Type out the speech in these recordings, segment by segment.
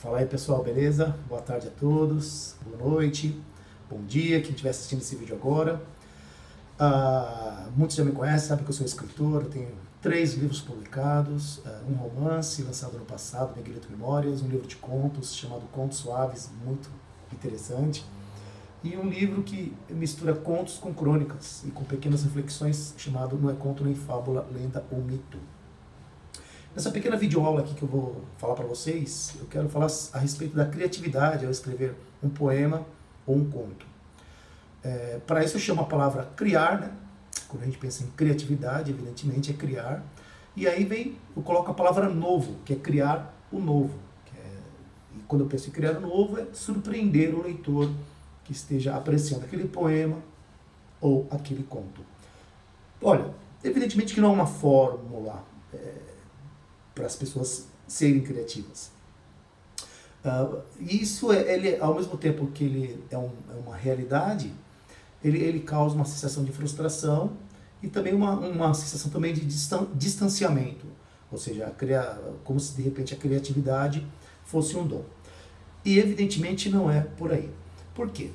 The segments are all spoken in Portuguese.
Fala aí pessoal, beleza? Boa tarde a todos, boa noite, bom dia, quem estiver assistindo esse vídeo agora. Muitos já me conhecem, sabem que eu sou escritor, eu tenho 3 livros publicados, um romance lançado no passado, Miguelito Memórias, um livro de contos chamado Contos Suaves, muito interessante, e um livro que mistura contos com crônicas e com pequenas reflexões chamado Não é Conto Nem Fábula, Lenda ou Mito. Nessa pequena videoaula aqui que eu vou falar para vocês, eu quero falar a respeito da criatividade ao escrever um poema ou um conto. Para isso eu chamo a palavra criar, né? Quando a gente pensa em criatividade, evidentemente é criar. E aí eu coloco a palavra novo, que é criar o novo. E quando eu penso em criar o novo, é surpreender o leitor que esteja apreciando aquele poema ou aquele conto. Olha, evidentemente que não é uma fórmula para as pessoas serem criativas. Isso, ele, ao mesmo tempo que ele é uma realidade, ele causa uma sensação de frustração e também uma sensação também de distanciamento. Ou seja, como se de repente a criatividade fosse um dom. E evidentemente não é por aí. Por quê?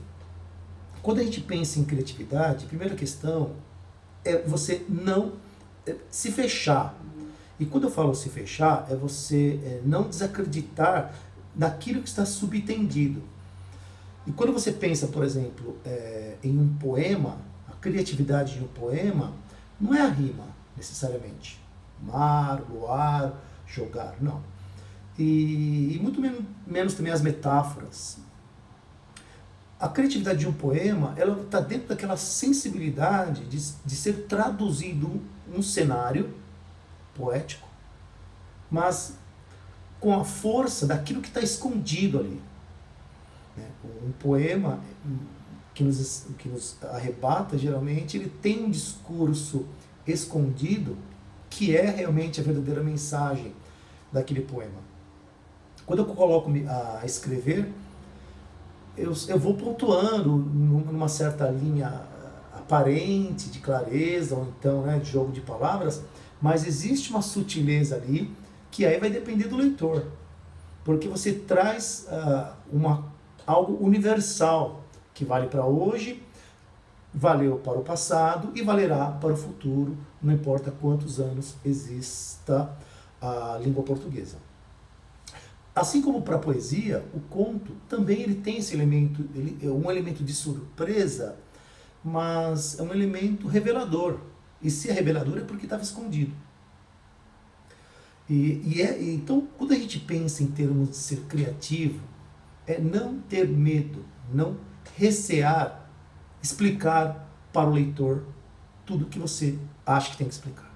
Quando a gente pensa em criatividade, a primeira questão é você não se fechar. E quando eu falo se fechar, é você não desacreditar naquilo que está subtendido. E quando você pensa, por exemplo, em um poema, a criatividade de um poema não é a rima, necessariamente. Mar, luar, jogar, não. E muito menos também as metáforas. A criatividade de um poema, ela está dentro daquela sensibilidade de ser traduzido um cenário poético, mas com a força daquilo que está escondido ali. Um poema que nos arrebata, geralmente, ele tem um discurso escondido que é realmente a verdadeira mensagem daquele poema. Quando eu coloco a escrever, eu vou pontuando numa certa linha aparente de clareza, ou então de jogo de palavras, mas existe uma sutileza ali que aí vai depender do leitor, porque você traz algo universal que vale para hoje, valeu para o passado e valerá para o futuro, não importa quantos anos exista a língua portuguesa. Assim como para a poesia, o conto também ele tem esse elemento, ele é um elemento de surpresa, mas é um elemento revelador. E se é revelador é porque estava escondido. Então, quando a gente pensa em termos de ser criativo, é não ter medo, não recear explicar para o leitor tudo que você acha que tem que explicar.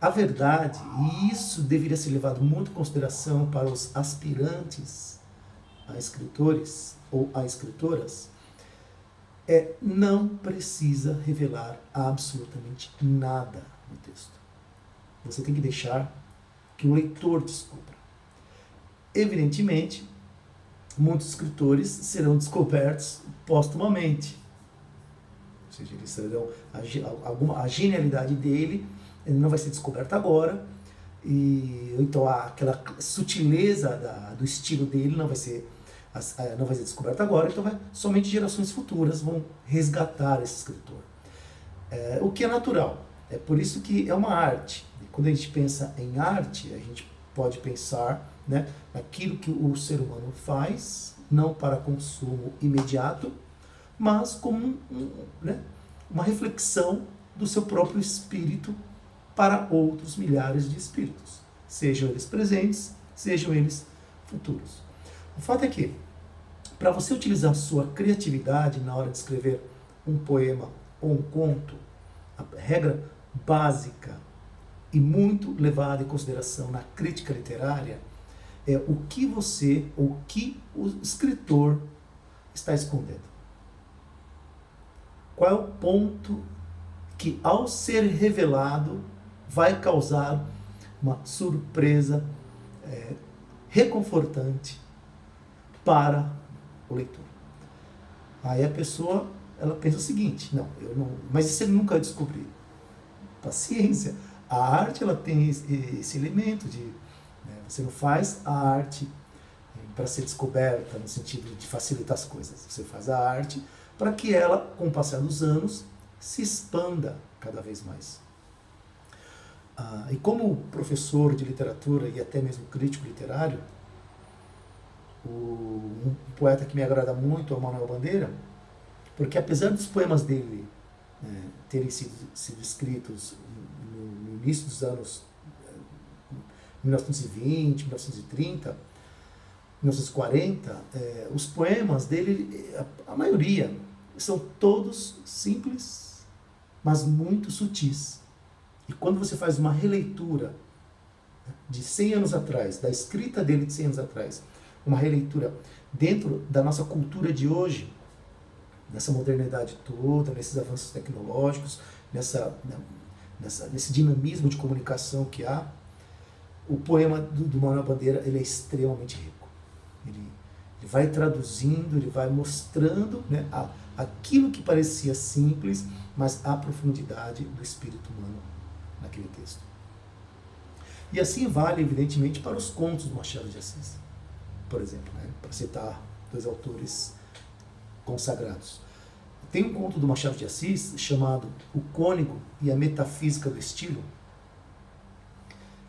A verdade, e isso deveria ser levado muito em consideração para os aspirantes a escritores ou a escritoras, não precisa revelar absolutamente nada no texto. Você tem que deixar que o leitor descubra. Evidentemente, muitos escritores serão descobertos póstumamente. Ou seja, eles serão a genialidade dele não vai ser descoberta agora, e então aquela sutileza do estilo dele não vai ser descoberta agora, então somente gerações futuras vão resgatar esse escritor. O que é natural. É por isso que é uma arte. E quando a gente pensa em arte, a gente pode pensar naquilo que o ser humano faz, não para consumo imediato, mas como uma reflexão do seu próprio espírito para outros milhares de espíritos, sejam eles presentes, sejam eles futuros. O fato é que, para você utilizar a sua criatividade na hora de escrever um poema ou um conto, a regra básica e muito levada em consideração na crítica literária é o que o escritor está escondendo. Qual é o ponto que, ao ser revelado, vai causar uma surpresa reconfortante para o leitor. Aí a pessoa ela pensa o seguinte: mas isso ele nunca descobriu. Paciência. A arte ela tem esse elemento de você não faz a arte para ser descoberta, no sentido de facilitar as coisas. Você faz a arte para que ela, com o passar dos anos, se expanda cada vez mais. E como professor de literatura e até mesmo crítico literário, um poeta que me agrada muito é o Manuel Bandeira, porque apesar dos poemas dele terem sido escritos no início dos anos 1920, 1930, 1940, os poemas dele, a maioria, são todos simples, mas muito sutis. E quando você faz uma releitura de 100 anos atrás, da escrita dele de 100 anos atrás, uma releitura dentro da nossa cultura de hoje, nessa modernidade toda, nesses avanços tecnológicos, nesse dinamismo de comunicação que há, o poema do Manuel Bandeira ele é extremamente rico. Ele vai traduzindo, ele vai mostrando, né, aquilo que parecia simples, mas a profundidade do espírito humano naquele texto. E assim vale, evidentemente, para os contos do Machado de Assis, por exemplo, né, para citar dois autores consagrados. Tem um conto do Machado de Assis chamado O Cônego e a Metafísica do Estilo,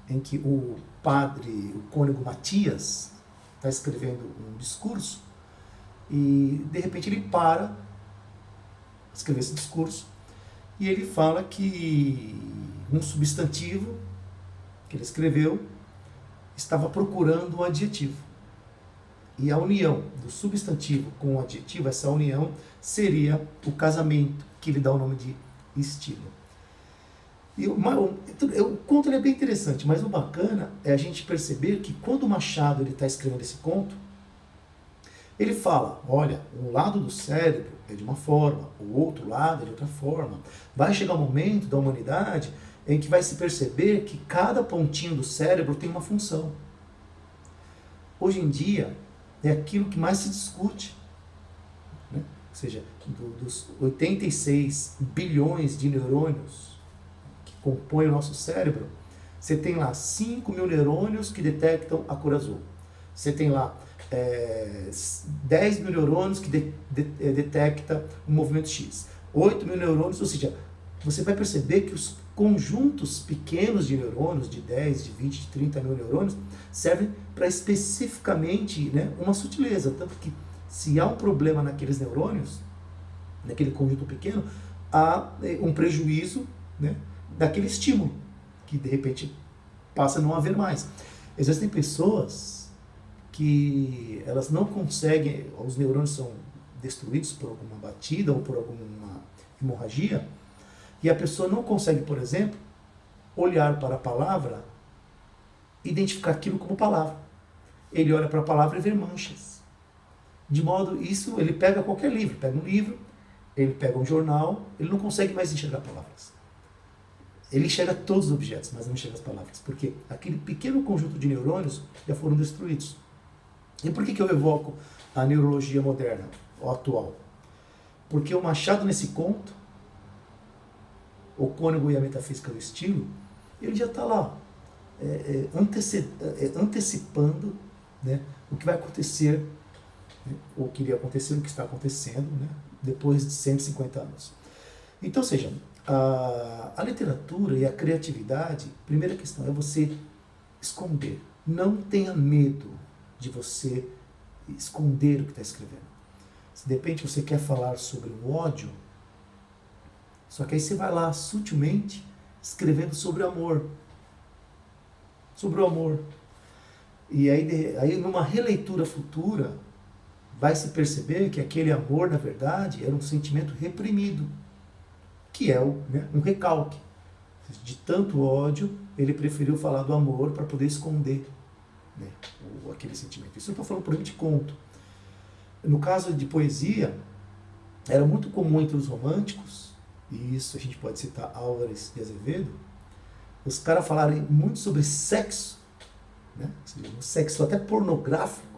em que o cônego Matias, está escrevendo um discurso e, de repente, ele para de escrever esse discurso e ele fala que um substantivo que ele escreveu estava procurando um adjetivo. E a união do substantivo com o adjetivo, essa união, seria o casamento, que ele dá o nome de estilo. E o conto é bem interessante, mas o bacana é a gente perceber que quando o Machado está escrevendo esse conto, ele fala, olha, um lado do cérebro é de uma forma, o outro lado é de outra forma. Vai chegar um momento da humanidade em que vai se perceber que cada pontinho do cérebro tem uma função. Hoje em dia, é aquilo que mais se discute, né? Ou seja, dos 86 bilhões de neurônios que compõem o nosso cérebro, você tem lá 5 mil neurônios que detectam a cor azul. Você tem lá 10 mil neurônios que detecta o movimento X. 8 mil neurônios, ou seja, você vai perceber que os conjuntos pequenos de neurônios, de 10, de 20, de 30 mil neurônios, servem para especificamente, né, uma sutileza. Tanto que se há um problema naqueles neurônios, naquele conjunto pequeno, há um prejuízo, né, daquele estímulo, que de repente passa a não haver mais. Existem pessoas que elas não conseguem, os neurônios são destruídos por alguma batida ou por alguma hemorragia, e a pessoa não consegue, por exemplo, olhar para a palavra, identificar aquilo como palavra. Ele olha para a palavra e vê manchas. De modo, isso, ele pega qualquer livro, pega um livro, ele pega um jornal, ele não consegue mais enxergar palavras. Ele enxerga todos os objetos, mas não enxerga as palavras, porque aquele pequeno conjunto de neurônios já foram destruídos. E por que eu evoco a neurologia moderna, ou atual? Porque o Machado, nesse conto, O Cônego e a Metafísica do Estilo, ele já está lá, antecipando, né, o que vai acontecer, né, ou que iria acontecer, o que está acontecendo, né, depois de 150 anos. Então, ou seja, a literatura e a criatividade, primeira questão é você esconder. Não tenha medo de você esconder o que está escrevendo. Se de repente você quer falar sobre o ódio, só que aí você vai lá sutilmente escrevendo sobre o amor. Sobre o amor. E aí numa releitura futura, vai se perceber que aquele amor, na verdade, era um sentimento reprimido, que é um recalque. De tanto ódio, ele preferiu falar do amor para poder esconder, né, aquele sentimento. Isso eu estou falando por exemplo de conto. No caso de poesia, era muito comum entre os românticos, e isso a gente pode citar Álvares de Azevedo, os caras falarem muito sobre sexo, né, um sexo até pornográfico,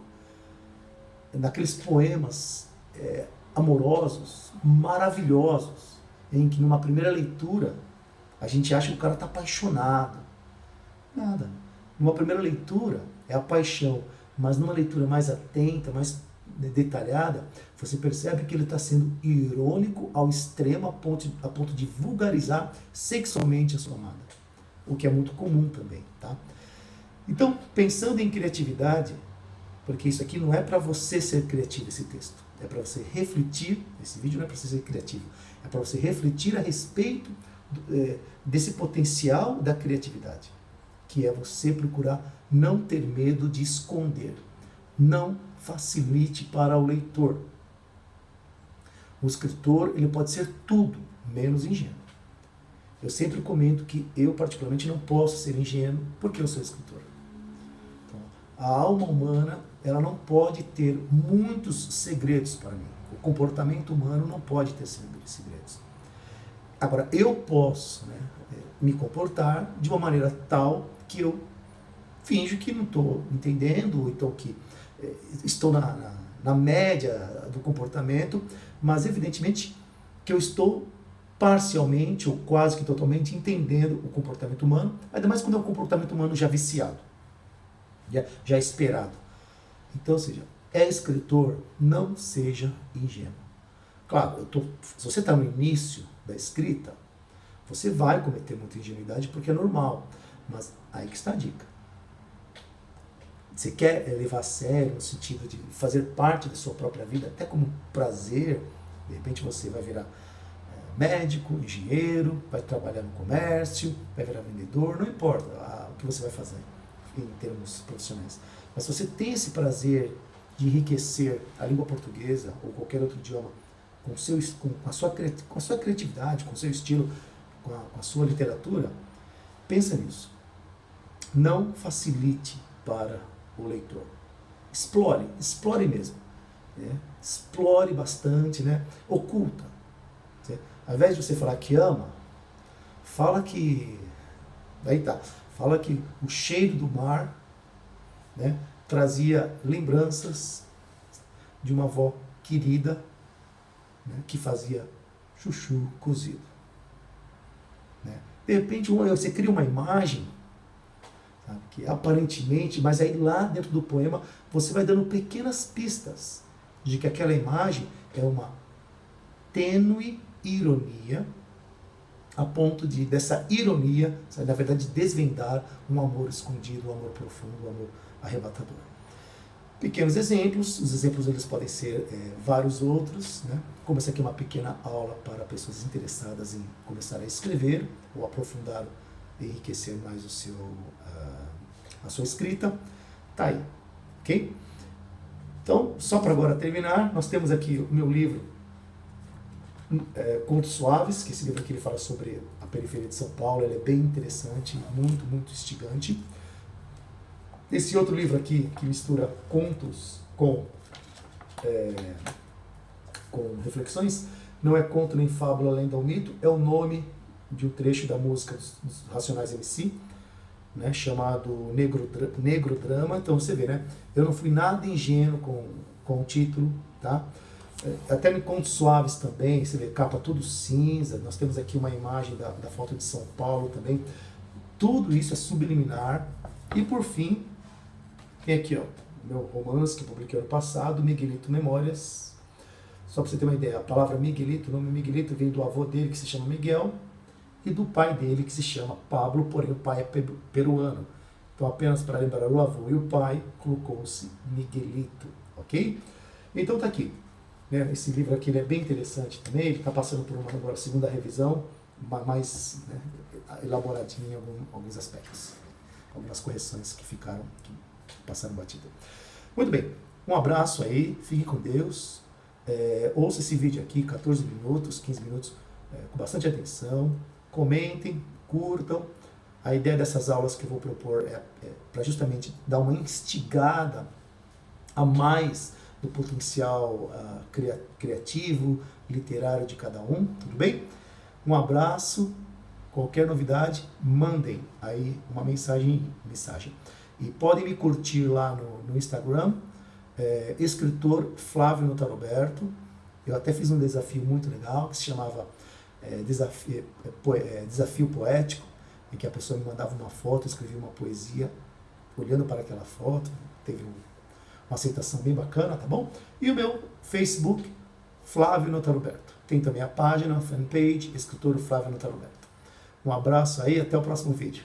naqueles poemas amorosos, maravilhosos, em que numa primeira leitura a gente acha que o cara está apaixonado. Nada. Numa primeira leitura é a paixão Mas numa leitura mais atenta, mais detalhada, você percebe que ele está sendo irônico ao extremo a ponto de vulgarizar sexualmente a sua amada, o que é muito comum também, tá? Então, pensando em criatividade, porque isso aqui não é para você ser criativo, esse texto, é para você refletir, esse vídeo não é para você ser criativo, é para você refletir a respeito desse potencial da criatividade, que é você procurar não ter medo de esconder, não facilite para o leitor. O escritor, ele pode ser tudo, menos ingênuo. Eu sempre comento que eu, particularmente, não posso ser ingênuo porque eu sou escritor. Então, a alma humana, ela não pode ter muitos segredos para mim. O comportamento humano não pode ter segredos. Agora, eu posso, né, me comportar de uma maneira tal que eu finjo que não estou entendendo, ou então que estou na média do comportamento, mas evidentemente que eu estou parcialmente ou quase que totalmente entendendo o comportamento humano, ainda mais quando é um comportamento humano já viciado, já esperado. Então, ou seja, é escritor, não seja ingênuo. Claro, se você está no início da escrita, você vai cometer muita ingenuidade porque é normal, mas aí que está a dica. Você quer levar a sério no sentido de fazer parte da sua própria vida, até como prazer, de repente você vai virar médico, engenheiro, vai trabalhar no comércio, vai virar vendedor, não importa o que você vai fazer em termos profissionais. Mas se você tem esse prazer de enriquecer a língua portuguesa ou qualquer outro idioma com a sua criatividade, com o seu estilo, com a sua literatura, pensa nisso. Não facilite para o leitor. Explore mesmo. Né? Explore bastante, né? Oculta. Ao invés de você falar que ama, fala que o cheiro do mar, né, trazia lembranças de uma avó querida, né, que fazia chuchu cozido. Né? De repente você cria uma imagem, sabe, que aparentemente, mas aí lá dentro do poema você vai dando pequenas pistas de que aquela imagem é uma tênue ironia, a ponto de, dessa ironia, na verdade, desvendar um amor escondido, um amor profundo, um amor arrebatador. Pequenos exemplos, os exemplos eles podem ser vários outros, né? Como essa aqui é uma pequena aula para pessoas interessadas em começar a escrever ou aprofundar e enriquecer mais a sua escrita. Tá aí, ok? Então, só para agora terminar, nós temos aqui o meu livro Contos Suaves, que esse livro aqui ele fala sobre a periferia de São Paulo, ele é bem interessante, muito, muito instigante. Esse outro livro aqui, que mistura contos com reflexões, não é conto nem fábula, lenda ou mito, é o nome de um trecho da música dos Racionais MC, né, chamado Negro Drama. Então você vê, né, eu não fui nada ingênuo com o título, tá? Até no Contos Suaves também, você vê capa tudo cinza, nós temos aqui uma imagem da foto de São Paulo também, tudo isso é subliminar. E por fim, tem aqui, ó, meu romance que eu publiquei ano passado, Miguelito Memórias. Só para você ter uma ideia, a palavra Miguelito, o nome Miguelito veio do avô dele que se chama Miguel e do pai dele que se chama Pablo, porém o pai é peruano. Então apenas para lembrar o avô e o pai, colocou-se Miguelito, ok? Então tá aqui. Esse livro aqui ele é bem interessante também, ele está passando por uma agora, segunda revisão, mais, né, elaboradinho em alguns aspectos, algumas correções que passaram batida. Muito bem, um abraço aí, fique com Deus, ouça esse vídeo aqui, 14 minutos, 15 minutos, com bastante atenção, comentem, curtam. A ideia dessas aulas que eu vou propor é para justamente dar uma instigada a mais do potencial criativo, literário de cada um, tudo bem? Um abraço, qualquer novidade, mandem aí uma mensagem. E podem me curtir lá no Instagram, escritor Flávio Notaroberto. Eu até fiz um desafio muito legal, que se chamava Desafio Poético, em que a pessoa me mandava uma foto, eu escrevia uma poesia, olhando para aquela foto, teve uma aceitação bem bacana, tá bom? E o meu Facebook, Flávio Notaroberto. Tem também a página, a fanpage, escritor Flávio Notaroberto. Um abraço aí, até o próximo vídeo.